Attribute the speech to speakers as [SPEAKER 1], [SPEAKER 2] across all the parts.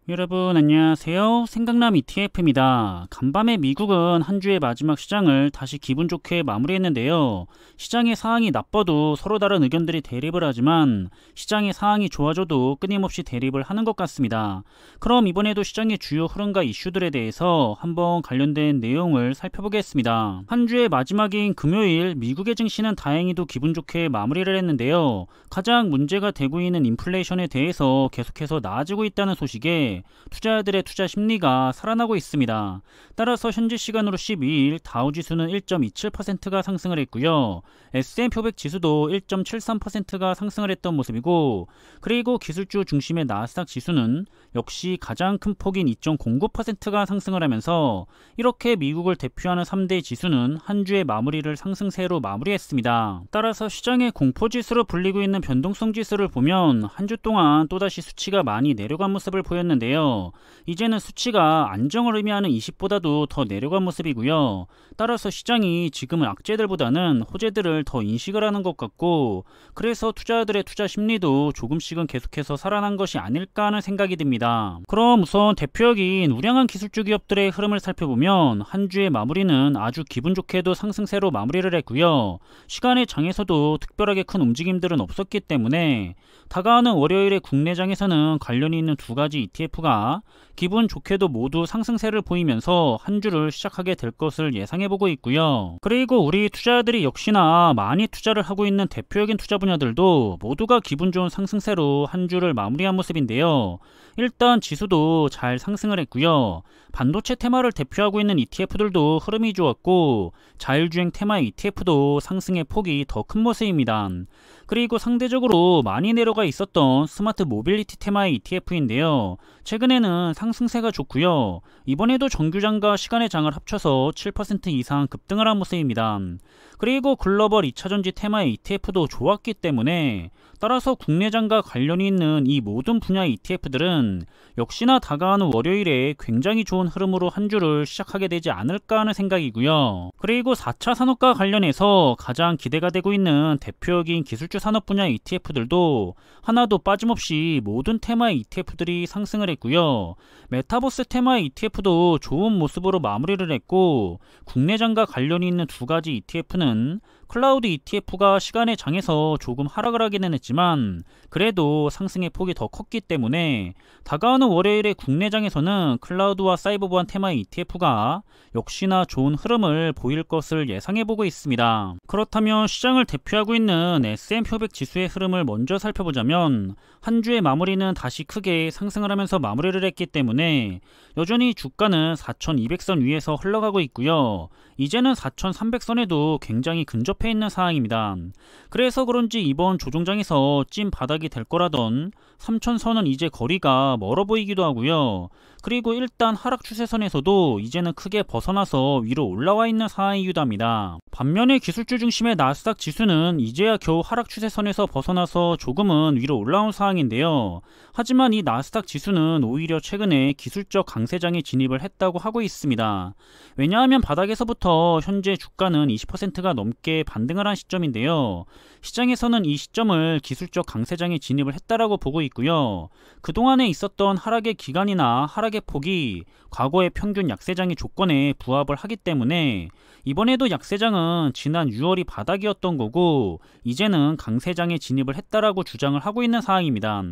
[SPEAKER 1] 여러분 안녕하세요. 생강남 ETF입니다. 간밤에 미국은 한 주의 마지막 시장을 다시 기분 좋게 마무리했는데요. 시장의 상황이 나빠도 서로 다른 의견들이 대립을 하지만 시장의 상황이 좋아져도 끊임없이 대립을 하는 것 같습니다. 그럼 이번에도 시장의 주요 흐름과 이슈들에 대해서 한번 관련된 내용을 살펴보겠습니다. 한 주의 마지막인 금요일 미국의 증시는 다행히도 기분 좋게 마무리를 했는데요. 가장 문제가 되고 있는 인플레이션에 대해서 계속해서 나아지고 있다는 소식에 투자자들의 투자 심리가 살아나고 있습니다. 따라서 현지 시간으로 12일 다우지수는 1.27%가 상승을 했고요. S&P 500 지수도 1.73%가 상승을 했던 모습이고, 그리고 기술주 중심의 나스닥 지수는 역시 가장 큰 폭인 2.09%가 상승을 하면서 이렇게 미국을 대표하는 3대 지수는 한 주의 마무리를 상승세로 마무리했습니다. 따라서 시장의 공포지수로 불리고 있는 변동성 지수를 보면 한 주 동안 또다시 수치가 많이 내려간 모습을 보였는데요. 이제는 수치가 안정을 의미하는 20보다도 더 내려간 모습이고요. 따라서 시장이 지금은 악재들보다는 호재들을 더 인식을 하는 것 같고, 그래서 투자자들의 투자 심리도 조금씩은 계속해서 살아난 것이 아닐까 하는 생각이 듭니다. 그럼 우선 대표적인 우량한 기술주 기업들의 흐름을 살펴보면 한 주의 마무리는 아주 기분 좋게도 상승세로 마무리를 했고요. 시간의 장에서도 특별하게 큰 움직임들은 없었기 때문에 다가오는 월요일에 국내장에서는 관련이 있는 두 가지 ETF가 기분 좋게도 모두 상승세를 보이면서 한 주를 시작하게 될 것을 예상해보고 있고요. 그리고 우리 투자자들이 역시나 많이 투자를 하고 있는 대표적인 투자 분야들도 모두가 기분 좋은 상승세로 한 주를 마무리한 모습인데요. 일단 지수도 잘 상승을 했고요. 반도체 테마를 대표하고 있는 ETF들도 흐름이 좋았고, 자율주행 테마 ETF도 상승의 폭이 더 큰 모습입니다. 그리고 상대적으로 많이 내려가 있었던 스마트 모빌리티 테마의 ETF인데요. 최근에는 상승세가 좋고요. 이번에도 정규장과 시간의 장을 합쳐서 7% 이상 급등을 한 모습입니다. 그리고 글로벌 2차전지 테마의 ETF도 좋았기 때문에 따라서 국내장과 관련이 있는 이 모든 분야 ETF들은 역시나 다가오는 월요일에 굉장히 좋은 흐름으로 한 주를 시작하게 되지 않을까 하는 생각이고요. 그리고 4차 산업과 관련해서 가장 기대가 되고 있는 대표적인 기술주 산업 분야 ETF들도 하나도 빠짐없이 모든 테마의 ETF들이 상승을 했고요. 메타버스 테마의 ETF도 좋은 모습으로 마무리를 했고, 국내장과 관련이 있는 두 가지 ETF는 클라우드 ETF가 시간의 장에서 조금 하락을 하기는 했지만 그래도 상승의 폭이 더 컸기 때문에 다가오는 월요일에 국내장에서는 클라우드와 사이버 보안 테마의 ETF가 역시나 좋은 흐름을 보일 것을 예상해보고 있습니다. 그렇다면 시장을 대표하고 있는 S&P 500 지수의 흐름을 먼저 살펴보자면 한 주의 마무리는 다시 크게 상승을 하면서 마무리를 했기 때문에 여전히 주가는 4200선 위에서 흘러가고 있고요. 이제는 4300선에도 굉장히 근접해 있는 상황입니다. 그래서 그런지 이번 조종장에서 찐 바닥이 될 거라던 3000선은 이제 거리가 멀어 보이기도 하고요. 그리고 일단 하락 추세선에서도 이제는 크게 벗어나서 위로 올라와 있는 상황이기도 합니다. 반면에 기술주 중심의 나스닥 지수는 이제야 겨우 하락 추세선에서 벗어나서 조금은 위로 올라온 상황인데요. 하지만 이 나스닥 지수는 오히려 최근에 기술적 강세장에 진입을 했다고 하고 있습니다. 왜냐하면 바닥에서부터 현재 주가는 20%가 넘게 반등을 한 시점인데요. 시장에서는 이 시점을 기술적 강세장에 진입을 했다라고 보고 있고요. 그동안에 있었던 하락의 기간이나 하락의 폭이 과거의 평균 약세장의 조건에 부합을 하기 때문에 이번에도 약세장은 지난 6월이 바닥이었던 거고 이제는 강세장에 진입을 했다라고 주장을 하고 있는 상황입니다.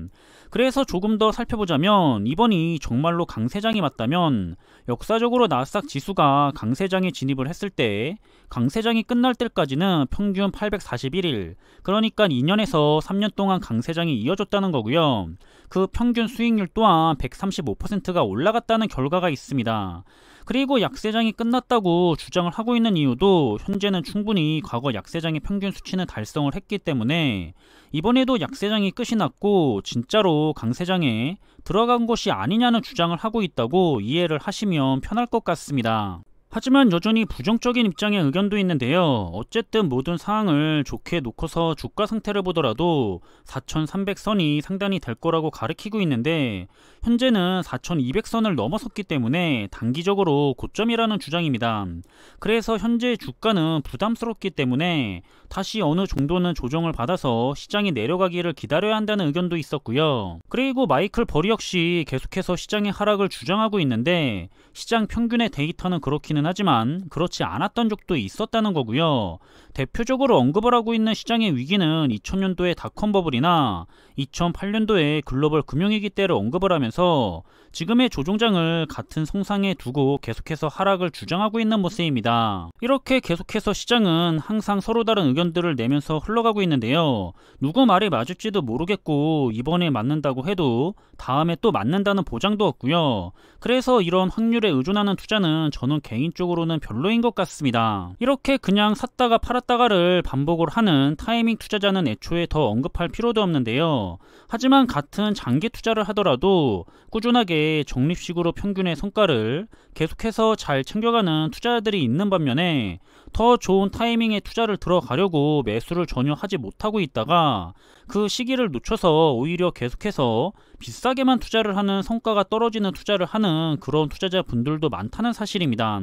[SPEAKER 1] 그래서 조금 더 살펴보자면 이번이 정말로 강세장이 맞다면 역사적으로 나스닥 지수가 강세장에 진입을 했을 때 강세장이 끝날 때까지는 평균 841일, 그러니까 2년에서 3년 동안 강세장이 이어졌다는 거고요. 그 평균 수익률 또한 135%가 올라갔다는 결과가 있습니다. 그리고 약세장이 끝났다고 주장을 하고 있는 이유도 현재는 충분히 과거 약세장의 평균 수치는 달성을 했기 때문에 이번에도 약세장이 끝이 났고 진짜로 강세장에 들어간 것이 아니냐는 주장을 하고 있다고 이해를 하시면 편할 것 같습니다. 하지만 여전히 부정적인 입장의 의견도 있는데요. 어쨌든 모든 상황을 좋게 놓고서 주가 상태를 보더라도 4,300선이 상단이 될 거라고 가리키고 있는데 현재는 4,200선을 넘어섰기 때문에 단기적으로 고점이라는 주장입니다. 그래서 현재 주가는 부담스럽기 때문에 다시 어느 정도는 조정을 받아서 시장이 내려가기를 기다려야 한다는 의견도 있었고요. 그리고 마이클 버리 역시 계속해서 시장의 하락을 주장하고 있는데 시장 평균의 데이터는 그렇기는 하지만 그렇지 않았던 적도 있었다는 거고요. 대표적으로 언급을 하고 있는 시장의 위기는 2000년도의 닷컴 버블이나 2008년도의 글로벌 금융위기 때를 언급을 하면서 지금의 조종장을 같은 성상에 두고 계속해서 하락을 주장하고 있는 모습입니다. 이렇게 계속해서 시장은 항상 서로 다른 의견들을 내면서 흘러가고 있는데요. 누구 말이 맞을지도 모르겠고 이번에 맞는다고 해도 다음에 또 맞는다는 보장도 없고요. 그래서 이런 확률에 의존하는 투자는 저는 개인적으로는 별로인 것 같습니다. 이렇게 그냥 샀다가 팔았다가를 반복을 하는 타이밍 투자자는 애초에 더 언급할 필요도 없는데요. 하지만 같은 장기 투자를 하더라도 꾸준하게 적립식으로 평균의 성과를 계속해서 잘 챙겨가는 투자자들이 있는 반면에 더 좋은 타이밍에 투자를 들어가려고 매수를 전혀 하지 못하고 있다가 그 시기를 놓쳐서 오히려 계속해서 비싸게만 투자를 하는 성과가 떨어지는 투자를 하는 그런 투자자 분들도 많다는 사실입니다.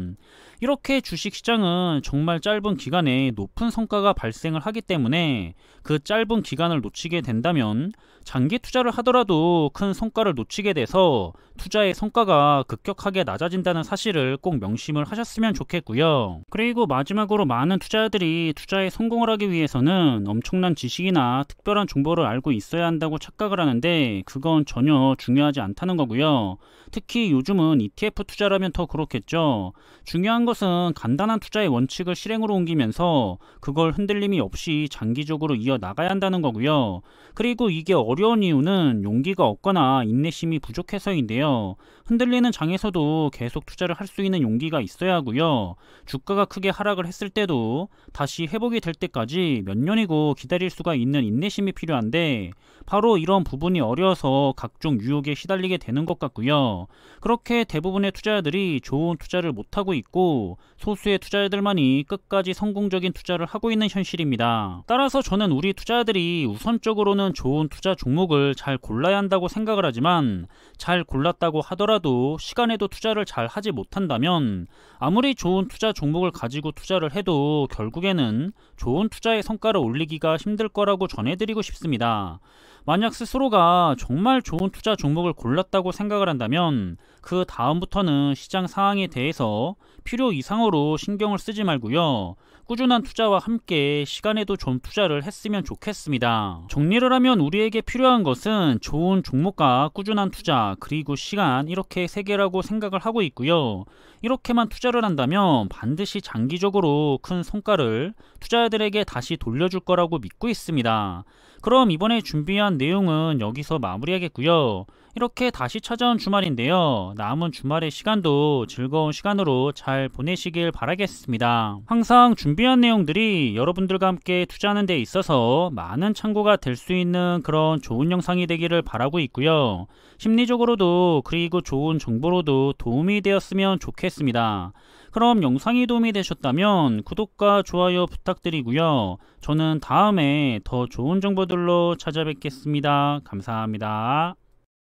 [SPEAKER 1] 이렇게 주식시장은 정말 짧은 기간에 높은 성과가 발생을 하기 때문에 그 짧은 기간을 놓치게 된다면 장기 투자를 하더라도 큰 성과를 놓치게 돼서 투자의 성과가 급격하게 낮아진다는 사실을 꼭 명심을 하셨으면 좋겠고요. 그리고 마지막으로 많은 투자자들이 투자에 성공을 하기 위해서는 엄청난 지식이나 특별한 정보를 알고 있어야 한다고 착각을 하는데 그건 전혀 중요하지 않다는 거고요. 특히 요즘은 ETF 투자라면 더 그렇겠죠. 중요한 것은 간단한 투자의 원칙을 실행으로 옮기면서 그걸 흔들림이 없이 장기적으로 이어나가야 한다는 거고요. 그리고 이게 어려운 이유는 용기가 없거나 인내심이 부족해서인데요. 흔들리는 장에서도 계속 투자를 할 수 있는 용기가 있어야 하고요. 주가가 크게 하락을 했을 때도 다시 회복이 될 때까지 몇 년이고 기다릴 수가 있는 인내심이 필요한데 바로 이런 부분이 어려워서 각종 유혹에 시달리게 되는 것 같고요. 그렇게 대부분의 투자자들이 좋은 투자를 못하고 있고 소수의 투자자들만이 끝까지 성공적인 투자를 하고 있는 현실입니다. 따라서 저는 우리 투자자들이 우선적으로는 좋은 투자 종목을 잘 골라야 한다고 생각을 하지만 잘 골랐다고 하더라도 시간에도 투자를 잘 하지 못한다면 아무리 좋은 투자 종목을 가지고 투자를 해도 결국에는 좋은 투자의 성과를 올리기가 힘들 거라고 전해드리고 싶습니다. 만약 스스로가 정말 좋은 투자 종목을 골랐다고 생각을 한다면 그 다음부터는 시장 상황에 대해서 필요 이상으로 신경을 쓰지 말고요. 꾸준한 투자와 함께 시간에도 좀 투자를 했으면 좋겠습니다. 정리를 하면 우리에게 필요한 것은 좋은 종목과 꾸준한 투자 그리고 시간 이렇게 세 개라고 생각을 하고 있고요. 이렇게만 투자를 한다면 반드시 장기적으로 큰 성과를 투자자들에게 다시 돌려줄 거라고 믿고 있습니다. 그럼 이번에 준비한 내용은 여기서 마무리하겠고요. 이렇게 다시 찾아온 주말인데요. 남은 주말의 시간도 즐거운 시간으로 잘 보내시길 바라겠습니다. 항상 준비한 내용들이 여러분들과 함께 투자하는 데 있어서 많은 참고가 될 수 있는 그런 좋은 영상이 되기를 바라고 있고요. 심리적으로도 그리고 좋은 정보로도 도움이 되었으면 좋겠습니다. 그럼 영상이 도움이 되셨다면 구독과 좋아요 부탁드리고요. 저는 다음에 더 좋은 정보들로 찾아뵙겠습니다. 감사합니다.